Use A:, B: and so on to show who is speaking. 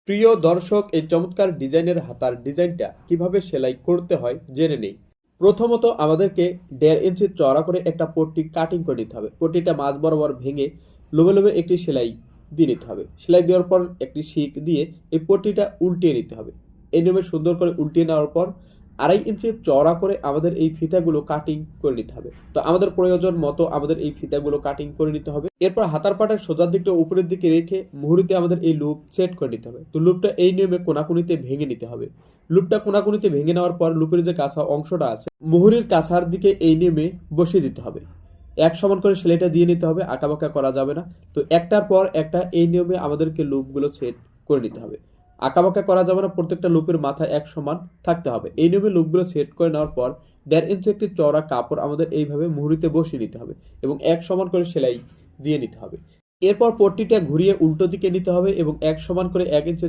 A: প্রিয় দর্শক, এই চমৎকার ডিজাইনের হাতার ডিজাইনটা কিভাবে সেলাই করতে হয় জেনে নেই। প্রথমত আমাদেরকে 1.5 ইঞ্চি চওড়া করে একটা পট্টি কাটিং করে নিতে হবে। পট্টিটা মাঝ বরাবর ভেঙে লোবে লোবে একটি সেলাই দিয়ে নিতে হবে। সেলাই দেওয়ার পর একটি শিক দিয়ে এই পট্টিটা উল্টিয়ে নিতে হবে। এই নিয়মে সুন্দর করে উল্টিয়ে নেওয়ার পর 2.5 ইঞ্চি চওড়া করে আমাদের এই ফিতাগুলো কাটিং করে নিতে হবে। তো আমাদের প্রয়োজন মতো আমাদের এই ফিতাগুলো কাটিং করে নিতে হবে। এরপর হাতার পাটের সোজার দিকটা উপরের দিকে রেখে মুহুরিতে আমাদের এই লুপ সেট করে নিতে হবে। তো লুপটা এই নিয়মে কোনাকুনিতে ভেঙে নিতে হবে। লুপটা কোনাকুনিতে ভেঙে নেওয়ার পর লুপের যে কাঁচা অংশটা আছে মুহুরির কাছার দিকে এই নিয়মে বসিয়ে দিতে হবে। এক সমান করে সেলাইটা দিয়ে নিতে হবে, আঁকাবাঁকা করা যাবে না। তো একটার পর একটা এই নিয়মে আমাদেরকে লুপগুলো সেট করে নিতে হবে। আঁকাবাঁকা করা যাবে না, প্রত্যেকটা লুপের মাথা এক সমান থাকতে হবে। এই নিয়মে লুপগুলো সেট করে নেওয়ার পর 1.5 ইঞ্চি একটি চওড়া কাপড় আমাদের এইভাবে মুহুরিতে বসিয়ে নিতে হবে এবং এক সমান করে সেলাই দিয়ে নিতে হবে। এরপর পট্টিটা ঘুরিয়ে উল্টো দিকে নিতে হবে এবং এক সমান করে 1 ইঞ্চি